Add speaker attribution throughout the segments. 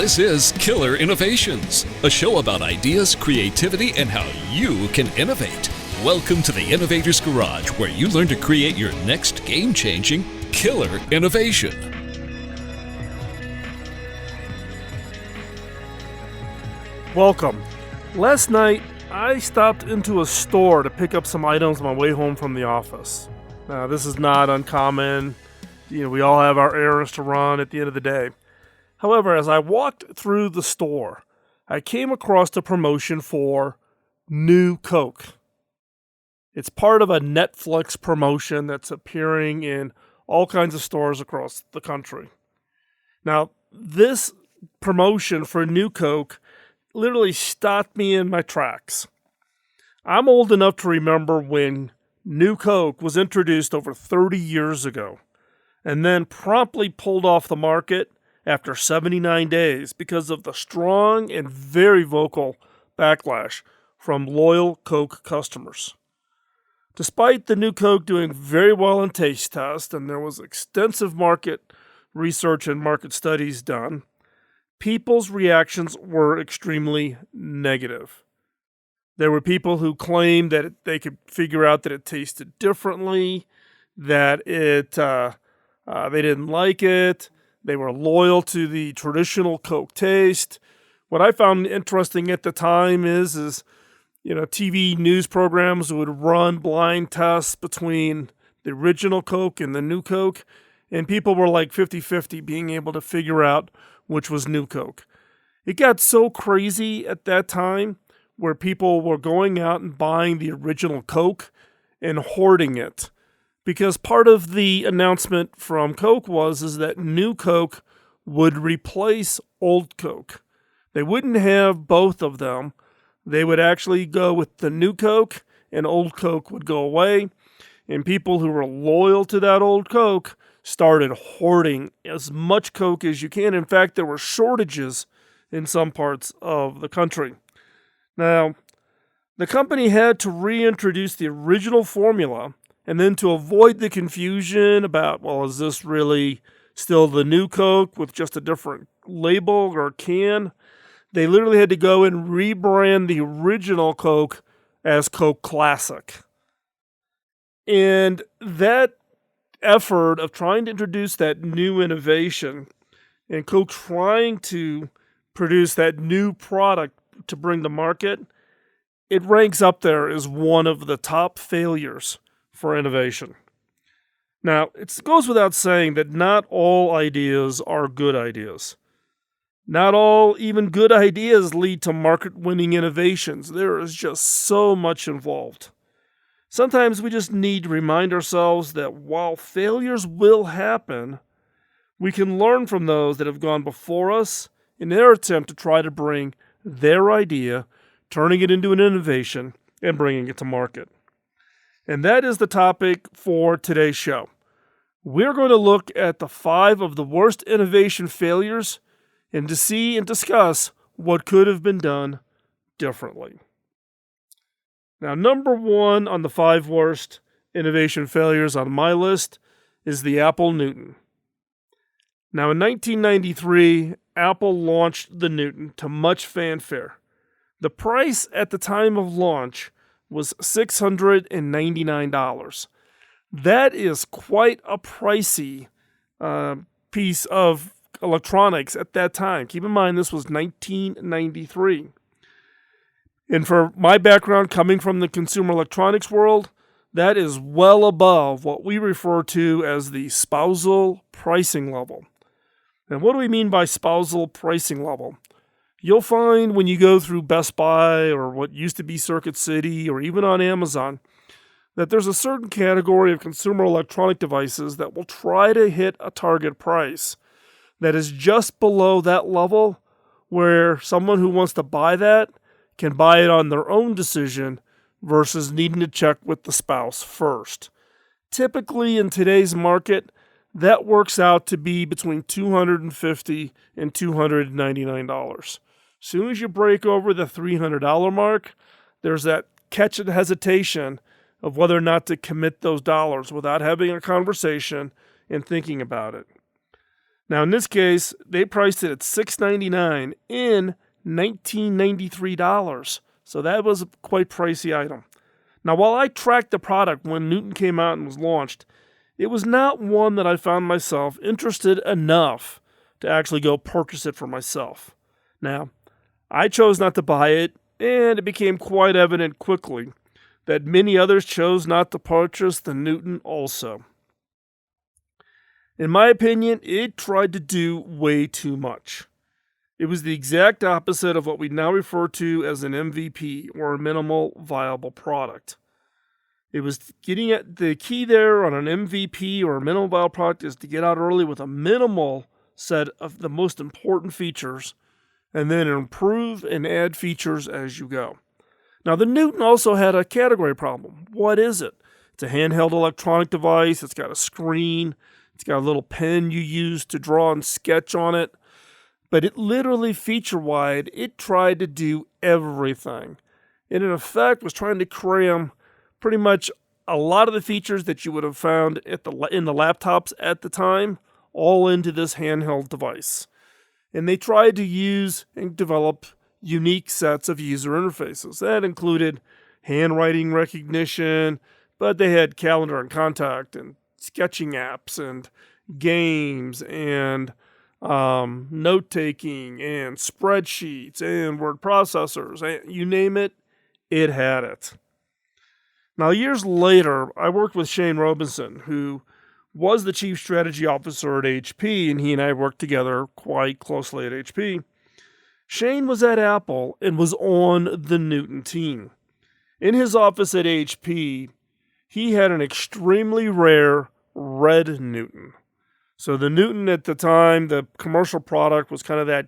Speaker 1: This is Killer Innovations, a show about ideas, creativity, and how you can innovate. Welcome to the Innovator's Garage, where you learn to create your next game-changing killer innovation.
Speaker 2: Welcome. Last night, I stopped into a store to pick up some items on my way home from the office. Now, this is not uncommon. We all have our errands to run at the end of the day. However, as I walked through the store, I came across a promotion for New Coke. It's part of a Netflix promotion that's appearing in all kinds of stores across the country. Now, this promotion for New Coke literally stopped me in my tracks. I'm old enough to remember when New Coke was introduced over 30 years ago and then promptly pulled off the market after 79 days because of the strong and very vocal backlash from loyal Coke customers. Despite the New Coke doing very well in taste tests, and there was extensive market research and market studies done, people's reactions were extremely negative. There were people who claimed that they could figure out that it tasted differently, that they didn't like it. They were loyal to the traditional Coke taste. What I found interesting at the time is TV news programs would run blind tests between the original Coke and the New Coke, and people were like 50-50 being able to figure out which was New Coke. It got so crazy at that time where people were going out and buying the original Coke and hoarding it. Because part of the announcement from Coke is that New Coke would replace Old Coke. They wouldn't have both of them. They would actually go with the New Coke, and Old Coke would go away. And people who were loyal to that Old Coke started hoarding as much Coke as you can. In fact, there were shortages in some parts of the country. Now, the company had to reintroduce the original formula. And then to avoid the confusion about, is this really still the New Coke with just a different label or can? They literally had to go and rebrand the original Coke as Coke Classic. And that effort of trying to introduce that new innovation and Coke trying to produce that new product to bring to market, it ranks up there as one of the top failures for innovation. Now, it goes without saying that not all ideas are good ideas. Not all even good ideas lead to market-winning innovations. There is just so much involved. Sometimes we just need to remind ourselves that while failures will happen, we can learn from those that have gone before us in their attempt to try to bring their idea, turning it into an innovation, and bringing it to market. And that is the topic for today's show. We're going to look at the 5 of the worst innovation failures and to see and discuss what could have been done differently. Now, number 1 on the 5 worst innovation failures on my list is the Apple Newton. Now, in 1993, Apple launched the Newton to much fanfare. The price at the time of launch was $699. That is quite a pricey piece of electronics at that time. Keep in mind, this was 1993. And for my background coming from the consumer electronics world, that is well above what we refer to as the spousal pricing level. And what do we mean by spousal pricing level? You'll find when you go through Best Buy or what used to be Circuit City or even on Amazon that there's a certain category of consumer electronic devices that will try to hit a target price that is just below that level where someone who wants to buy that can buy it on their own decision versus needing to check with the spouse first. Typically in today's market, that works out to be between $250 and $299. As soon as you break over the $300 mark, there's that catch and hesitation of whether or not to commit those dollars without having a conversation and thinking about it. Now, in this case, they priced it at $699 in $1993. So that was a quite pricey item. Now, while I tracked the product when Newton came out and was launched, it was not one that I found myself interested enough to actually go purchase it for myself. Now, I chose not to buy it, and it became quite evident quickly that many others chose not to purchase the Newton also. In my opinion, it tried to do way too much. It was the exact opposite of what we now refer to as an MVP, or a minimal viable product. It was getting at the key there on an MVP or a minimal viable product is to get out early with a minimal set of the most important features and then improve and add features as you go. Now, the Newton also had a category problem. What is it? It's a handheld electronic device. It's got a screen. It's got a little pen you use to draw and sketch on it. But it literally, feature-wide, it tried to do everything. And in effect, was trying to cram pretty much a lot of the features that you would have found in the laptops at the time, all into this handheld device. And they tried to use and develop unique sets of user interfaces. That included handwriting recognition, but they had calendar and contact and sketching apps and games and note-taking and spreadsheets and word processors. And you name it, it had it. Now, years later, I worked with Shane Robinson, who was the chief strategy officer at HP, and he and I worked together quite closely at HP. Shane was at Apple and was on the Newton team. In his office at HP, he had an extremely rare red Newton. So the Newton at the time, the commercial product, was kind of that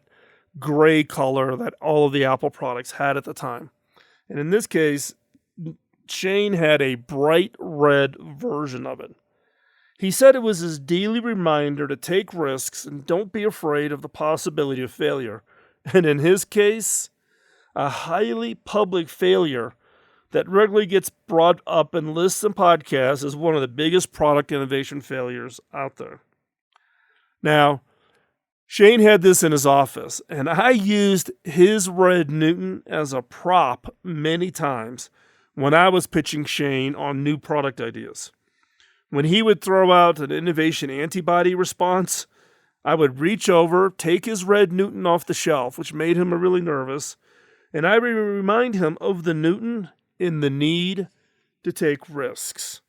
Speaker 2: gray color that all of the Apple products had at the time. And in this case, Shane had a bright red version of it. He said it was his daily reminder to take risks and don't be afraid of the possibility of failure. And in his case, a highly public failure that regularly gets brought up in lists and podcasts as one of the biggest product innovation failures out there. Now, Shane had this in his office, and I used his red Newton as a prop many times when I was pitching Shane on new product ideas. When he would throw out an innovation antibody response, I would reach over, take his red Newton off the shelf, which made him really nervous, and I would remind him of the Newton in the need to take risks.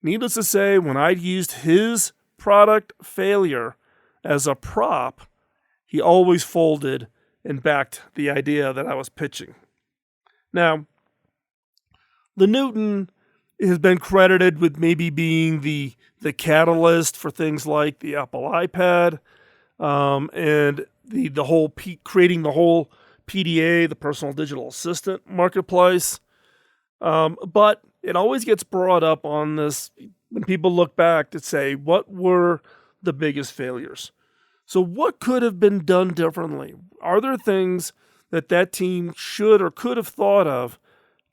Speaker 2: Needless to say, when I used his product failure as a prop, he always folded and backed the idea that I was pitching. Now, the Newton has been credited with maybe being the catalyst for things like the Apple iPad and the whole creating the whole PDA, the personal digital assistant marketplace. But it always gets brought up on this when people look back to say, what were the biggest failures? So what could have been done differently? Are there things that team should or could have thought of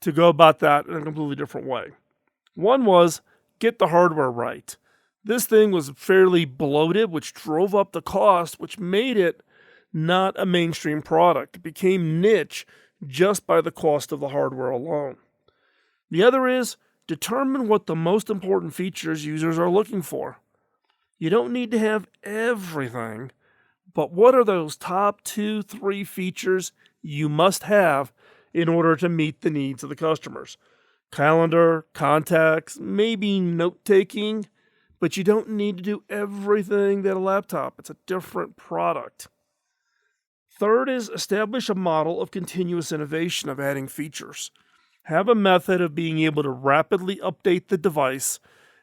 Speaker 2: to go about that in a completely different way? One was get the hardware right. This thing was fairly bloated, which drove up the cost, which made it not a mainstream product. It became niche just by the cost of the hardware alone. The other is determine what the most important features users are looking for. You don't need to have everything, but what are those top 2-3 features you must have in order to meet the needs of the customers? Calendar, contacts, maybe note-taking, but you don't need to do everything that a laptop. It's a different product. Third is establish a model of continuous innovation of adding features. Have a method of being able to rapidly update the device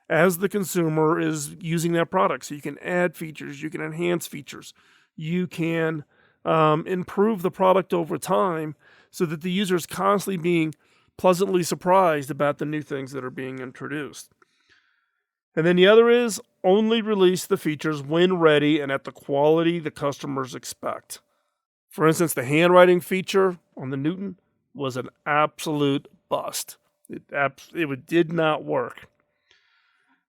Speaker 2: as the consumer is using that product. So you can add features, you can enhance features, you can improve the product over time so that the user is constantly being pleasantly surprised about the new things that are being introduced. And then the other is only release the features when ready and at the quality the customers expect. For instance, the handwriting feature on the Newton was an absolute bust. It did not work.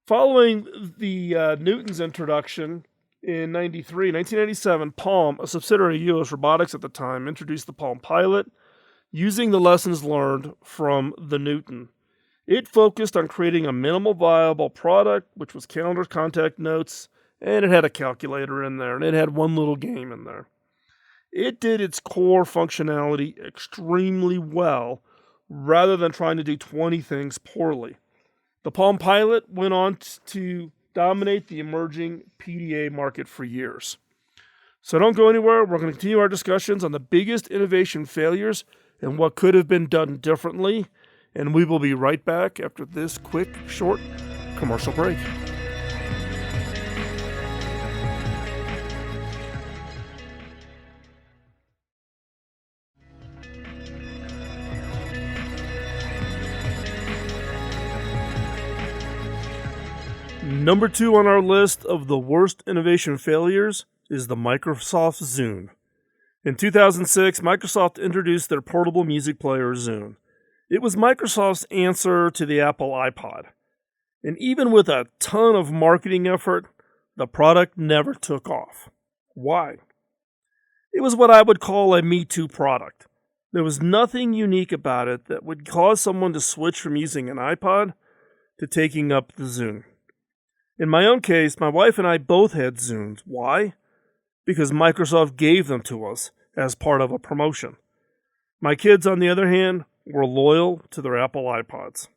Speaker 2: Following the Newton's introduction, In 1997, Palm, a subsidiary of U.S. Robotics at the time, introduced the Palm Pilot using the lessons learned from the Newton. It focused on creating a minimal viable product, which was calendar contact notes, and it had a calculator in there, and it had one little game in there. It did its core functionality extremely well, rather than trying to do 20 things poorly. The Palm Pilot went on to dominate the emerging PDA market for years. So don't go anywhere. We're going to continue our discussions on the biggest innovation failures and what could have been done differently. And we will be right back after this quick, short commercial break. Number 2 on our list of the worst innovation failures is the Microsoft Zune. In 2006, Microsoft introduced their portable music player, Zune. It was Microsoft's answer to the Apple iPod. And even with a ton of marketing effort, the product never took off. Why? It was what I would call a Me Too product. There was nothing unique about it that would cause someone to switch from using an iPod to taking up the Zune. In my own case, my wife and I both had Zunes. Why? Because Microsoft gave them to us as part of a promotion. My kids, on the other hand, were loyal to their Apple iPods.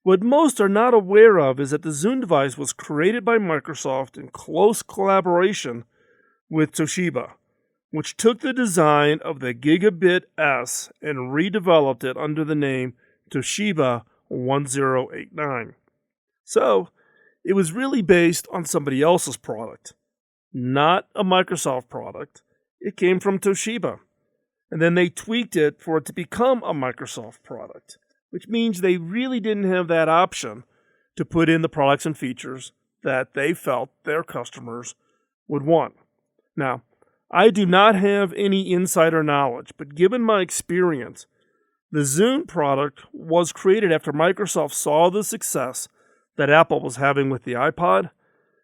Speaker 2: What most are not aware of is that the Zune device was created by Microsoft in close collaboration with Toshiba, which took the design of the Gigabit S and redeveloped it under the name Toshiba 1089. So, it was really based on somebody else's product, not a Microsoft product. It came from Toshiba. And then they tweaked it for it to become a Microsoft product, which means they really didn't have that option to put in the products and features that they felt their customers would want. Now, I do not have any insider knowledge, but given my experience, the Zune product was created after Microsoft saw the success that Apple was having with the iPod,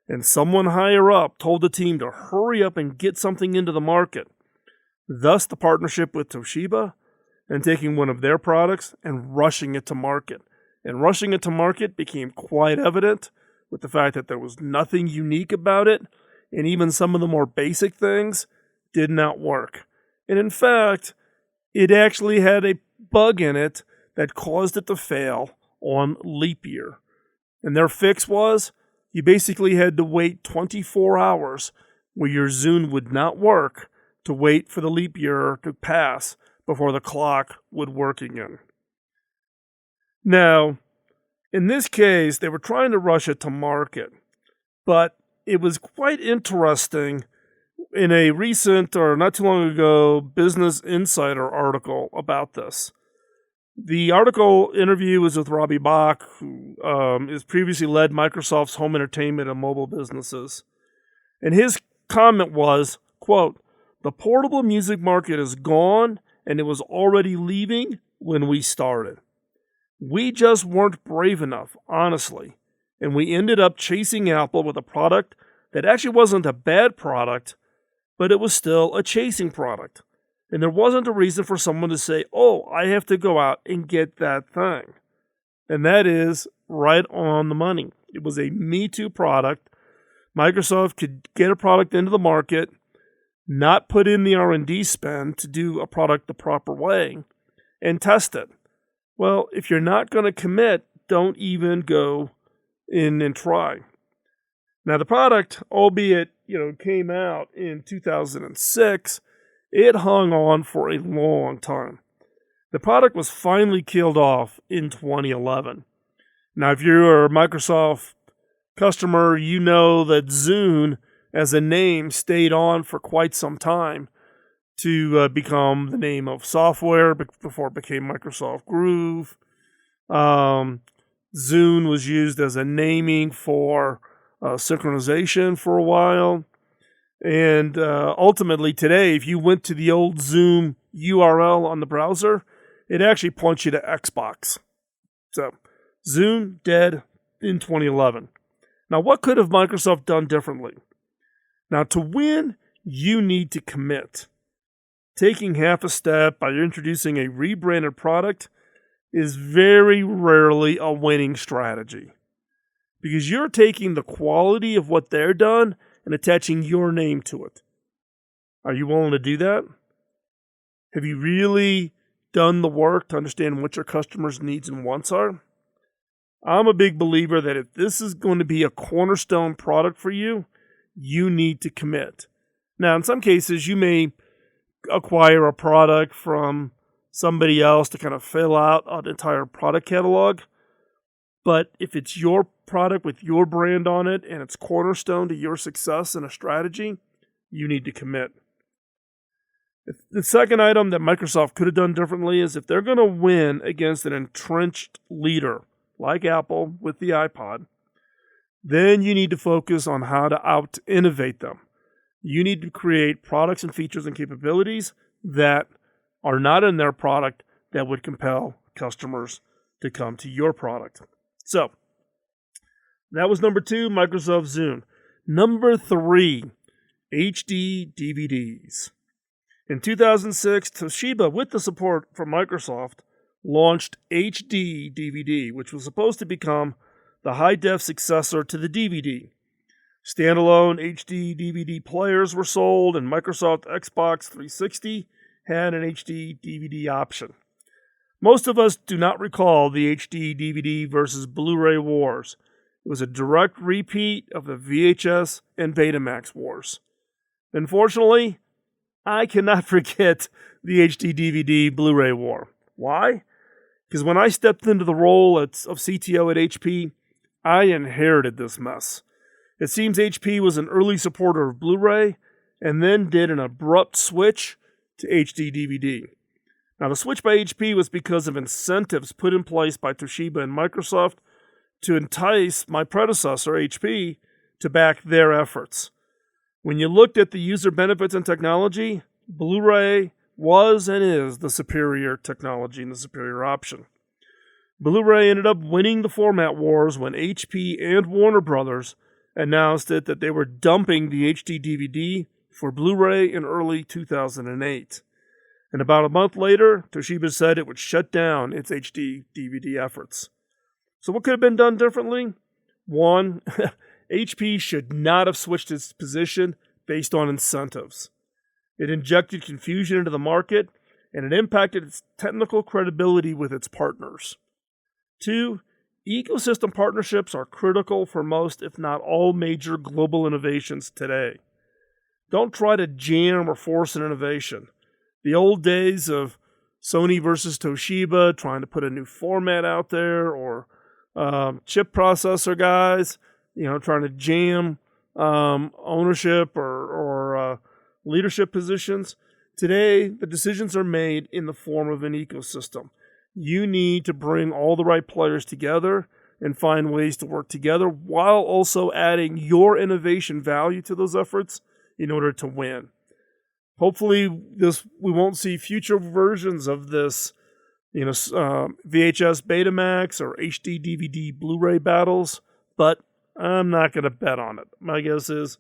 Speaker 2: and someone higher up told the team to hurry up and get something into the market. Thus the partnership with Toshiba and taking one of their products and rushing it to market. And rushing it to market became quite evident with the fact that there was nothing unique about it, and even some of the more basic things did not work. And in fact, it actually had a bug in it that caused it to fail on leap year. And their fix was, you basically had to wait 24 hours where your Zune would not work to wait for the leap year to pass before the clock would work again. Now, in this case, they were trying to rush it to market, but it was quite interesting in a recent or not too long ago Business Insider article about this. The article interview was with Robbie Bach, who has previously led Microsoft's home entertainment and mobile businesses. And his comment was, quote, "The portable music market is gone, and it was already leaving when we started. We just weren't brave enough, honestly, and we ended up chasing Apple with a product that actually wasn't a bad product, but it was still a chasing product. And there wasn't a reason for someone to say, oh, I have to go out and get that thing." And that is right on the money. It was a Me Too product. Microsoft could get a product into the market, not put in the R&D spend to do a product the proper way, and test it. Well, if you're not going to commit, don't even go in and try. Now, the product, albeit, came out in 2006, it hung on for a long time. The product was finally killed off in 2011. Now, if you're a Microsoft customer, you know that Zune as a name stayed on for quite some time to become the name of software before it became Microsoft Groove. Zune was used as a naming for synchronization for a while. And ultimately today, if you went to the old Zoom URL on the browser, it actually points you to Xbox. So, Zune dead in 2011. Now, what could have Microsoft done differently? Now, to win, you need to commit. Taking half a step by introducing a rebranded product is very rarely a winning strategy, because you're taking the quality of what they're done and attaching your name to it. Are you willing to do that? Have you really done the work to understand what your customers' needs and wants are? I'm a big believer that if this is going to be a cornerstone product for you, you need to commit. Now, in some cases, you may acquire a product from somebody else to kind of fill out an entire product catalog. But if it's your product with your brand on it and it's cornerstone to your success and a strategy, you need to commit. The second item that Microsoft could have done differently is if they're going to win against an entrenched leader like Apple with the iPod, then you need to focus on how to out-innovate them. You need to create products and features and capabilities that are not in their product that would compel customers to come to your product. So, that was number 2, Microsoft Zune. Number 3, HD DVDs. In 2006, Toshiba, with the support from Microsoft, launched HD DVD, which was supposed to become the high-def successor to the DVD. Standalone HD DVD players were sold, and Microsoft Xbox 360 had an HD DVD option. Most of us do not recall the HD DVD versus Blu-ray wars. It was a direct repeat of the VHS and Betamax wars. Unfortunately, I cannot forget the HD DVD Blu-ray war. Why? Because when I stepped into the role of CTO at HP, I inherited this mess. It seems HP was an early supporter of Blu-ray and then did an abrupt switch to HD DVD. Now, the switch by HP was because of incentives put in place by Toshiba and Microsoft to entice my predecessor, HP, to back their efforts. When you looked at the user benefits and technology, Blu-ray was and is the superior technology and the superior option. Blu-ray ended up winning the format wars when HP and Warner Brothers announced that they were dumping the HD DVD for Blu-ray in early 2008. And about a month later, Toshiba said it would shut down its HD DVD efforts. So what could have been done differently? 1, HP should not have switched its position based on incentives. It injected confusion into the market, and it impacted its technical credibility with its partners. 2, ecosystem partnerships are critical for most, if not all, major global innovations today. Don't try to jam or force an innovation. The old days of Sony versus Toshiba trying to put a new format out there, or chip processor guys, trying to jam ownership or leadership positions. Today, the decisions are made in the form of an ecosystem. You need to bring all the right players together and find ways to work together while also adding your innovation value to those efforts in order to win. Hopefully, we won't see future versions of this, VHS Betamax or HD DVD Blu-ray battles, but I'm not going to bet on it. My guess is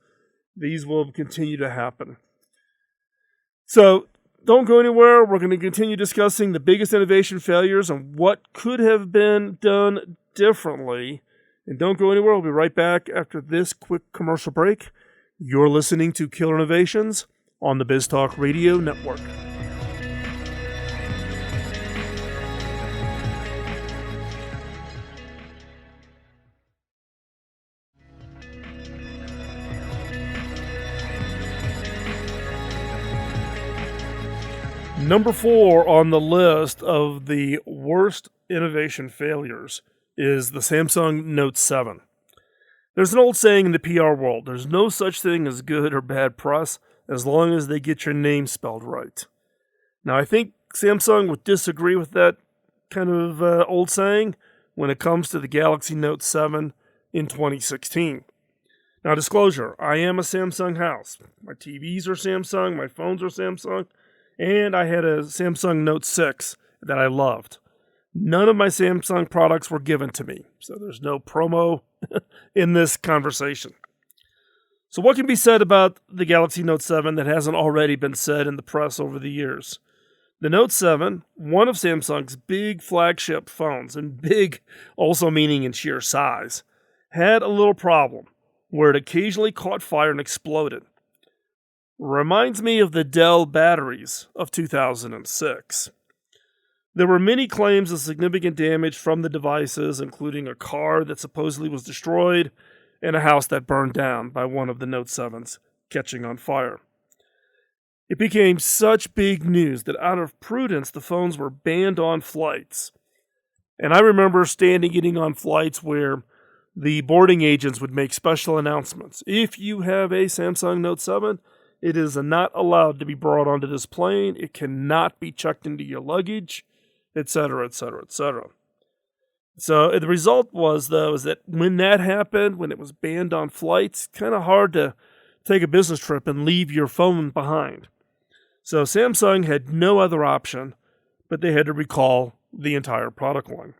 Speaker 2: these will continue to happen. So, don't go anywhere. We're going to continue discussing the biggest innovation failures and what could have been done differently. And don't go anywhere. We'll be right back after this quick commercial break. You're listening to Killer Innovations on the BizTalk Radio Network. Number 4 on the list of the worst innovation failures is the Samsung Note 7. There's an old saying in the PR world, there's no such thing as good or bad press as long as they get your name spelled right. Now, I think Samsung would disagree with that kind of old saying when it comes to the Galaxy Note 7 in 2016. Now, disclosure, I am a Samsung house. My TVs are Samsung, my phones are Samsung, and I had a Samsung Note 6 that I loved. None of my Samsung products were given to me, so there's no promo in this conversation. So what can be said about the Galaxy Note 7 that hasn't already been said in the press over the years? The Note 7, one of Samsung's big flagship phones, and big also meaning in sheer size, had a little problem where it occasionally caught fire and exploded. Reminds me of the Dell batteries of 2006. There were many claims of significant damage from the devices, including a car that supposedly was destroyed and a house that burned down by one of the Note 7s catching on fire. It became such big news that out of prudence, the phones were banned on flights. And I remember getting on flights where the boarding agents would make special announcements. If you have a Samsung Note 7, it is not allowed to be brought onto this plane. It cannot be checked into your luggage, etc., etc., etc. So the result was, though, is that when that happened, when it was banned on flights, kind of hard to take a business trip and leave your phone behind. So Samsung had no other option, but they had to recall the entire product line.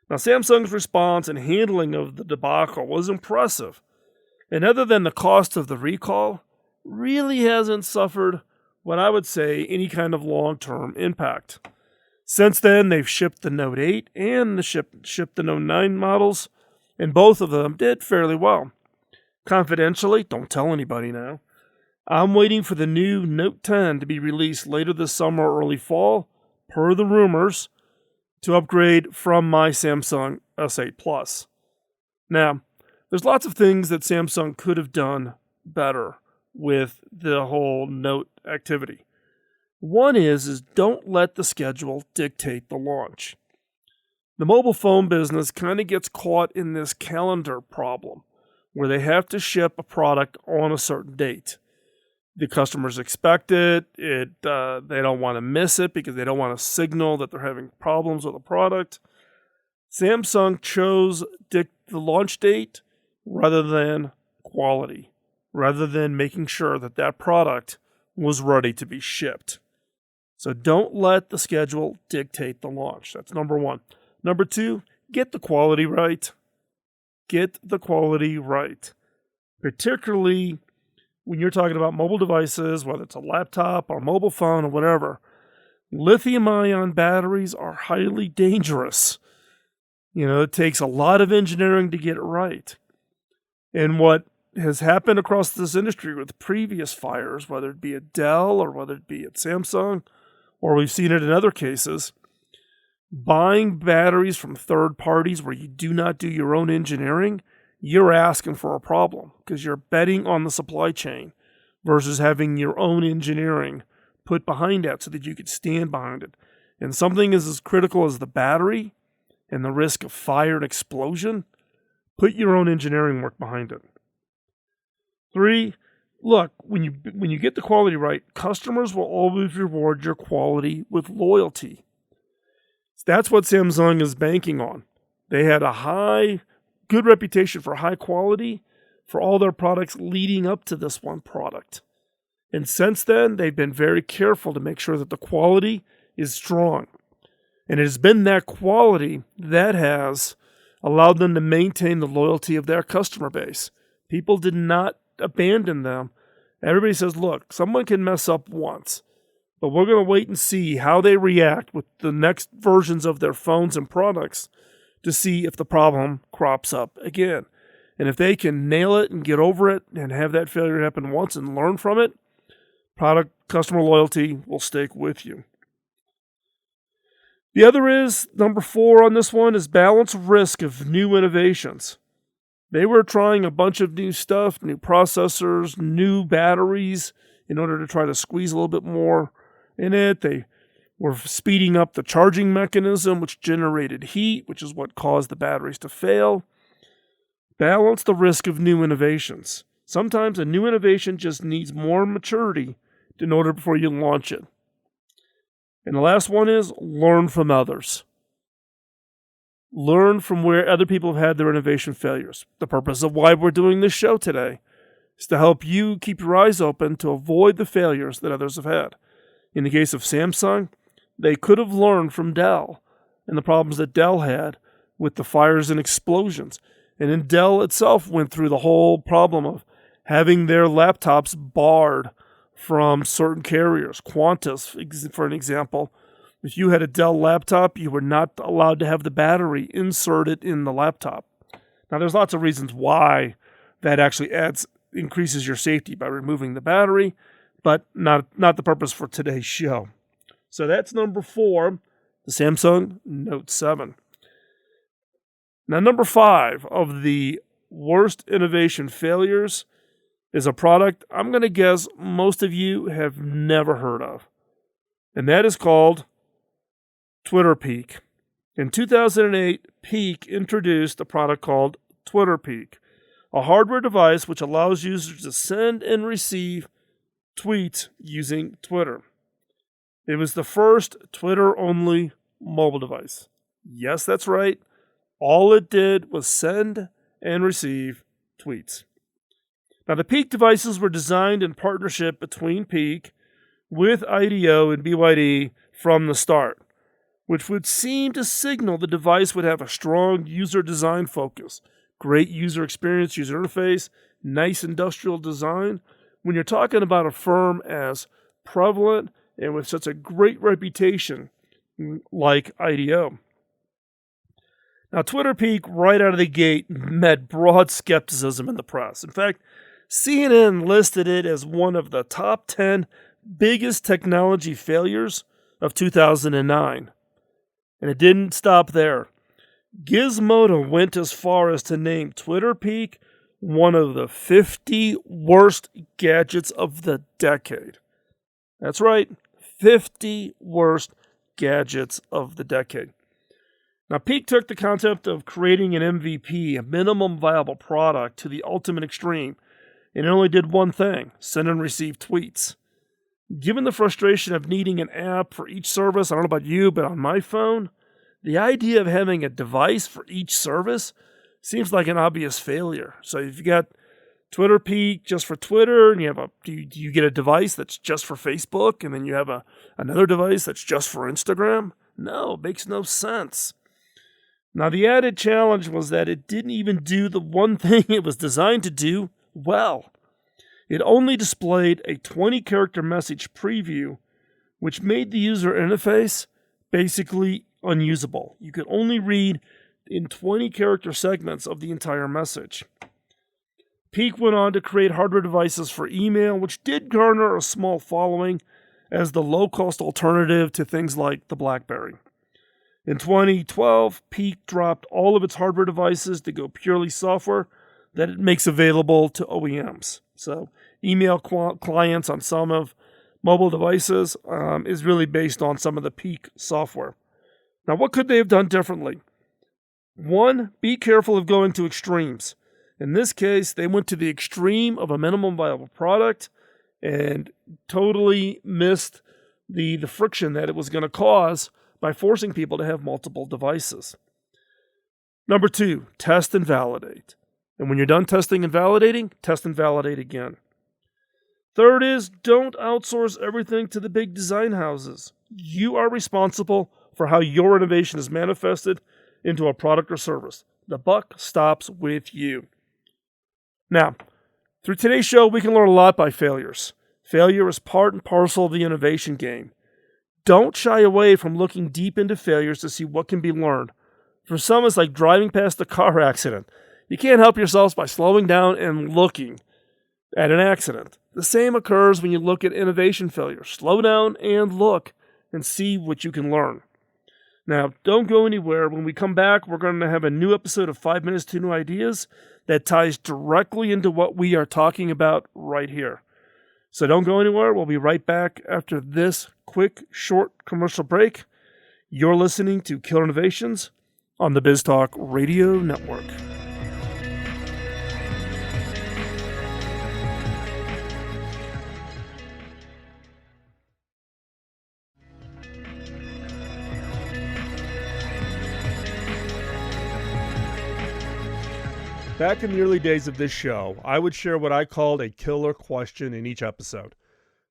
Speaker 2: Now, Samsung's response and handling of the debacle was impressive, and other than the cost of the recall, really hasn't suffered what I would say any kind of long-term impact. Since then, they've shipped the Note 8 and shipped the Note 9 models, and both of them did fairly well. Confidentially, don't tell anybody now, I'm waiting for the new Note 10 to be released later this summer or early fall, per the rumors, to upgrade from my Samsung S8 Plus. Now, there's lots of things that Samsung could have done better with the whole Note activity. One is don't let the schedule dictate the launch. The mobile phone business kind of gets caught in this calendar problem where they have to ship a product on a certain date. The customers expect it. They don't want to miss it because they don't want to signal that they're having problems with the product. Samsung chose the launch date rather than quality, rather than making sure that that product was ready to be shipped. So don't let the schedule dictate the launch. That's number one. Number two, get the quality right. Get the quality right. Particularly when you're talking about mobile devices, whether it's a laptop or mobile phone or whatever, lithium-ion batteries are highly dangerous. It takes a lot of engineering to get it right. And what has happened across this industry with previous fires, whether it be at Dell or whether it be at Samsung, or we've seen it in other cases, buying batteries from third parties where you do not do your own engineering, you're asking for a problem because you're betting on the supply chain versus having your own engineering put behind that so that you could stand behind it. And something as critical as the battery and the risk of fire and explosion, put your own engineering work behind it. 3, look, when you get the quality right, customers will always reward your quality with loyalty. That's what Samsung is banking on. They had a good reputation for high quality for all their products leading up to this one product. And since then, they've been very careful to make sure that the quality is strong. And it has been that quality that has allowed them to maintain the loyalty of their customer base. People did not abandon them. Everybody says, look, someone can mess up once, but we're going to wait and see how they react with the next versions of their phones and products to see if the problem crops up again. And if they can nail it and get over it and have that failure happen once and learn from it, customer loyalty will stick with you. The other is, number 4 on this one, is balance risk of new innovations. They were trying a bunch of new stuff, new processors, new batteries, in order to try to squeeze a little bit more in it. They were speeding up the charging mechanism, which generated heat, which is what caused the batteries to fail. Balance the risk of new innovations. Sometimes a new innovation just needs more maturity in order before you launch it. And the last one is learn from others. Learn from where other people have had their innovation failures. The purpose of why we're doing this show today is to help you keep your eyes open to avoid the failures that others have had. In the case of Samsung, they could have learned from Dell and the problems that Dell had with the fires and explosions. And then Dell itself went through the whole problem of having their laptops barred from certain carriers. Qantas, for an example, if you had a Dell laptop, you were not allowed to have the battery inserted in the laptop. Now, there's lots of reasons why that actually increases your safety by removing the battery, but not the purpose for today's show. So that's number 4, the Samsung Note 7. Now, number 5 of the worst innovation failures is a product I'm going to guess most of you have never heard of. And that is called TwitterPeak. In 2008, Peak introduced a product called TwitterPeak, a hardware device which allows users to send and receive tweets using Twitter. It was the first Twitter-only mobile device. Yes, that's right. All it did was send and receive tweets. Now, the Peak devices were designed in partnership between Peak with IDEO and BYD from the start, which would seem to signal the device would have a strong user design focus, great user experience, user interface, nice industrial design. When you're talking about a firm as prevalent and with such a great reputation like IDEO. Now, TwitterPeak right out of the gate met broad skepticism in the press. In fact, CNN listed it as one of the top 10 biggest technology failures of 2009. And it didn't stop there. Gizmodo went as far as to name TwitterPeak one of the 50 worst gadgets of the decade. That's right, 50 worst gadgets of the decade. Now, Peak took the concept of creating an MVP, a minimum viable product, to the ultimate extreme, and it only did one thing: send and receive tweets. Given the frustration of needing an app for each service, I don't know about you, but on my phone, the idea of having a device for each service seems like an obvious failure. So if you got TwitterPeak just for Twitter, and you have do you get a device that's just for Facebook, and then you have another device that's just for Instagram? No, it makes no sense. Now, the added challenge was that it didn't even do the one thing it was designed to do well. It only displayed a 20-character message preview, which made the user interface basically unusable. You could only read in 20-character segments of the entire message. Peak went on to create hardware devices for email, which did garner a small following as the low-cost alternative to things like the BlackBerry. In 2012, Peak dropped all of its hardware devices to go purely software that it makes available to OEMs. So email clients on some of mobile devices is really based on some of the Peak software. Now, what could they have done differently? 1, be careful of going to extremes. In this case, they went to the extreme of a minimum viable product and totally missed the friction that it was going to cause by forcing people to have multiple devices. Number 2, test and validate. And when you're done testing and validating, test and validate again. Third is, don't outsource everything to the big design houses. You are responsible for how your innovation is manifested into a product or service. The buck stops with you. Now, through today's show, we can learn a lot by failures. Failure is part and parcel of the innovation game. Don't shy away from looking deep into failures to see what can be learned. For some, it's like driving past a car accident. You can't help yourselves by slowing down and looking at an accident. The same occurs when you look at innovation failure. Slow down and look and see what you can learn. Now, don't go anywhere. When we come back, we're going to have a new episode of 5 Minutes to New Ideas that ties directly into what we are talking about right here. So don't go anywhere. We'll be right back after this quick, short commercial break. You're listening to Killer Innovations on the BizTalk Radio Network. Back in the early days of this show, I would share what I called a killer question in each episode.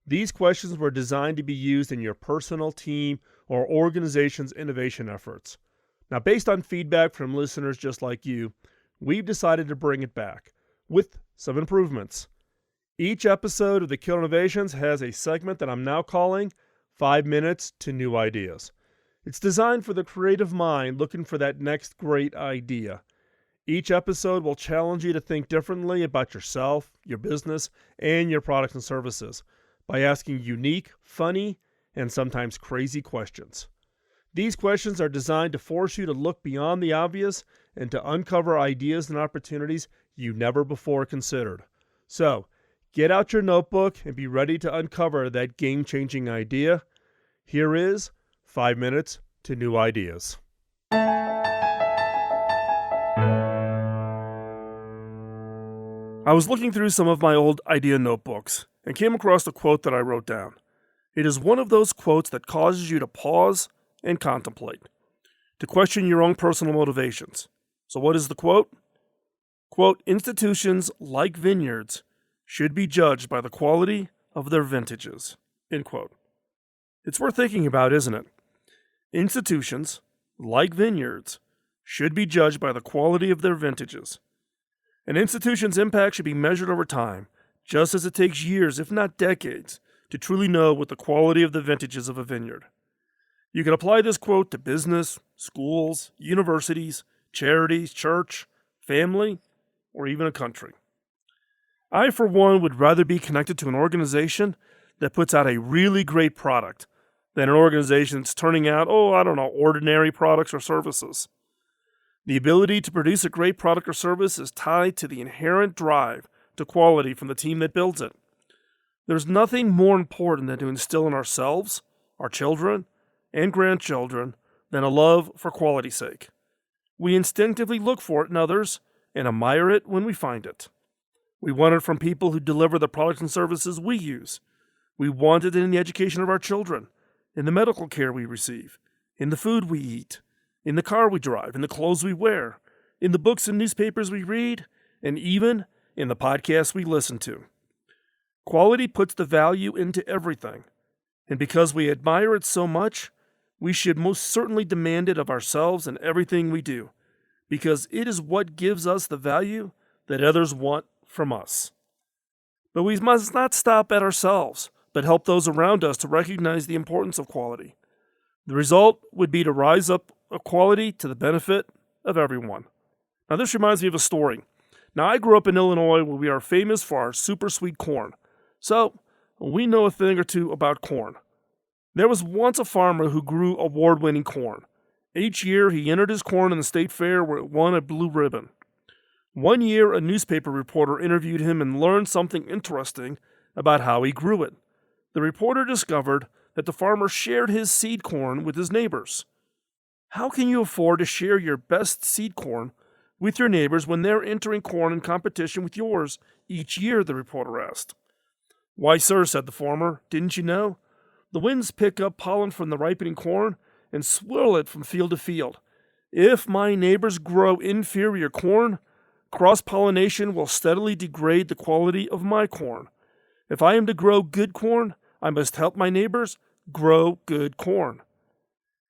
Speaker 2: These questions were designed to be used in your personal, team, or organization's innovation efforts. Now, based on feedback from listeners just like you, we've decided to bring it back with some improvements. Each episode of the Killer Innovations has a segment that I'm now calling 5 Minutes to New Ideas. It's designed for the creative mind looking for that next great idea. Each episode will challenge you to think differently about yourself, your business, and your products and services by asking unique, funny, and sometimes crazy questions. These questions are designed to force you to look beyond the obvious and to uncover ideas and opportunities you never before considered. So, get out your notebook and be ready to uncover that game-changing idea. Here is 5 Minutes to New Ideas. I was looking through some of my old idea notebooks and came across a quote that I wrote down. It is one of those quotes that causes you to pause and contemplate, to question your own personal motivations. So what is the quote? Quote, "Institutions, like vineyards, should be judged by the quality of their vintages." End quote. It's worth thinking about, isn't it? Institutions, like vineyards, should be judged by the quality of their vintages. An institution's impact should be measured over time, just as it takes years, if not decades, to truly know what the quality of the vintages of a vineyard. You can apply this quote to business, schools, universities, charities, church, family, or even a country. I, for one, would rather be connected to an organization that puts out a really great product than an organization that's turning out, ordinary products or services. The ability to produce a great product or service is tied to the inherent drive to quality from the team that builds it. There's nothing more important than to instill in ourselves, our children, and grandchildren than a love for quality's sake. We instinctively look for it in others and admire it when we find it. We want it from people who deliver the products and services we use. We want it in the education of our children, in the medical care we receive, in the food we eat, in the car we drive, in the clothes we wear, in the books and newspapers we read, and even in the podcasts we listen to. Quality puts the value into everything, and because we admire it so much, we should most certainly demand it of ourselves in everything we do, because it is what gives us the value that others want from us. But we must not stop at ourselves, but help those around us to recognize the importance of quality. The result would be to rise up quality to the benefit of everyone. Now, this reminds me of a story. Now, I grew up in Illinois where we are famous for our super sweet corn. So, we know a thing or two about corn. There was once a farmer who grew award-winning corn. Each year, he entered his corn in the state fair where it won a blue ribbon. One year, a newspaper reporter interviewed him and learned something interesting about how he grew it. The reporter discovered that the farmer shared his seed corn with his neighbors. How can you afford to share your best seed corn with your neighbors when they're entering corn in competition with yours each year, the reporter asked. "Why, sir," said the farmer, "didn't you know? The winds pick up pollen from the ripening corn and swirl it from field to field. If my neighbors grow inferior corn, cross-pollination will steadily degrade the quality of my corn. If I am to grow good corn, I must help my neighbors grow good corn."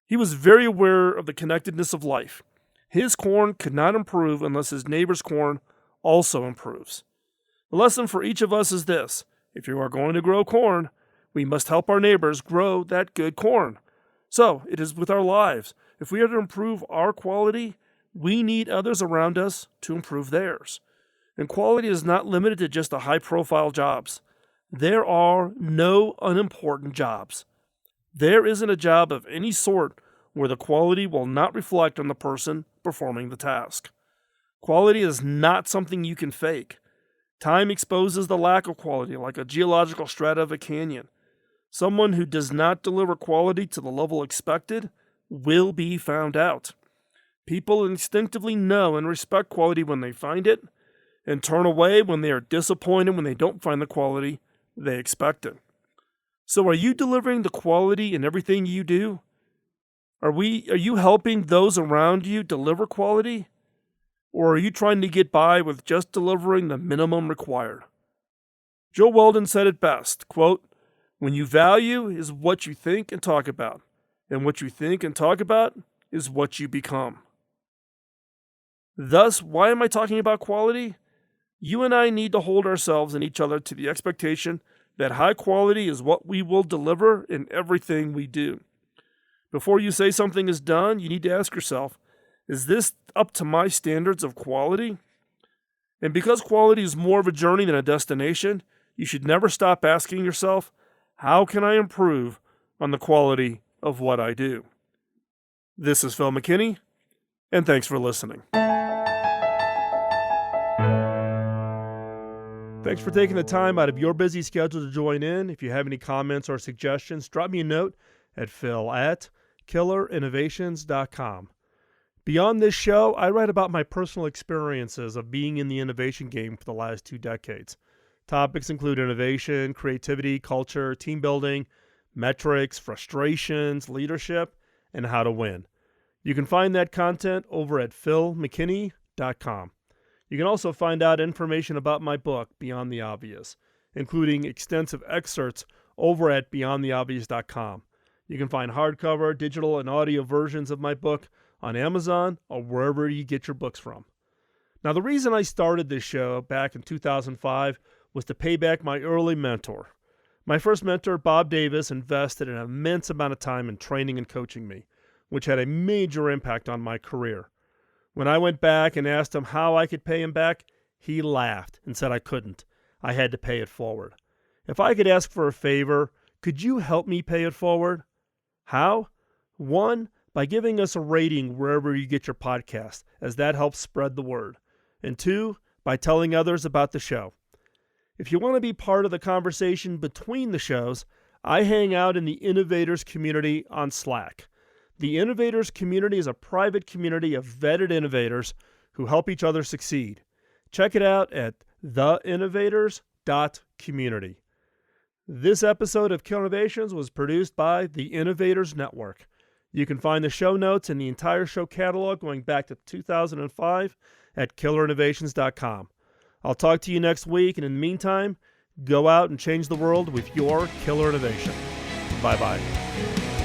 Speaker 2: He was very aware of the connectedness of life. His corn could not improve unless his neighbor's corn also improves. The lesson for each of us is this: if you are going to grow corn, we must help our neighbors grow that good corn. So, it is with our lives. If we are to improve our quality, we need others around us to improve theirs. And quality is not limited to just the high-profile jobs. There are no unimportant jobs. There isn't a job of any sort where the quality will not reflect on the person performing the task. Quality is not something you can fake. Time exposes the lack of quality like a geological strata of a canyon. Someone who does not deliver quality to the level expected will be found out. People instinctively know and respect quality when they find it, and turn away when they are disappointed when they don't find the quality they expected. So are you delivering the quality in everything you do? Are you helping those around you deliver quality? Or are you trying to get by with just delivering the minimum required? Joe Weldon said it best, quote, "When you value is what you think and talk about, and what you think and talk about is what you become." Thus, why am I talking about quality? You and I need to hold ourselves and each other to the expectation that high quality is what we will deliver in everything we do. Before you say something is done, you need to ask yourself, is this up to my standards of quality? And because quality is more of a journey than a destination, you should never stop asking yourself, how can I improve on the quality of what I do? This is Phil McKinney, and thanks for listening. Thanks for taking the time out of your busy schedule to join in. If you have any comments or suggestions, drop me a note at phil@killerinnovations.com. Beyond this show, I write about my personal experiences of being in the innovation game for the last 2 decades. Topics include innovation, creativity, culture, team building, metrics, frustrations, leadership, and how to win. You can find that content over at philmckinney.com. You can also find out information about my book, Beyond the Obvious, including extensive excerpts over at beyondtheobvious.com. You can find hardcover, digital, and audio versions of my book on Amazon or wherever you get your books from. Now, the reason I started this show back in 2005 was to pay back my early mentor. My first mentor, Bob Davis, invested an immense amount of time in training and coaching me, which had a major impact on my career. When I went back and asked him how I could pay him back, he laughed and said I couldn't. I had to pay it forward. If I could ask for a favor, could you help me pay it forward? How? 1, by giving us a rating wherever you get your podcast, as that helps spread the word. And 2, by telling others about the show. If you want to be part of the conversation between the shows, I hang out in the Innovators community on Slack. The Innovators community is a private community of vetted innovators who help each other succeed. Check it out at theinnovators.community. This episode of Killer Innovations was produced by the Innovators Network. You can find the show notes and the entire show catalog going back to 2005 at killerinnovations.com. I'll talk to you next week, and in the meantime, go out and change the world with your killer innovation. Bye-bye.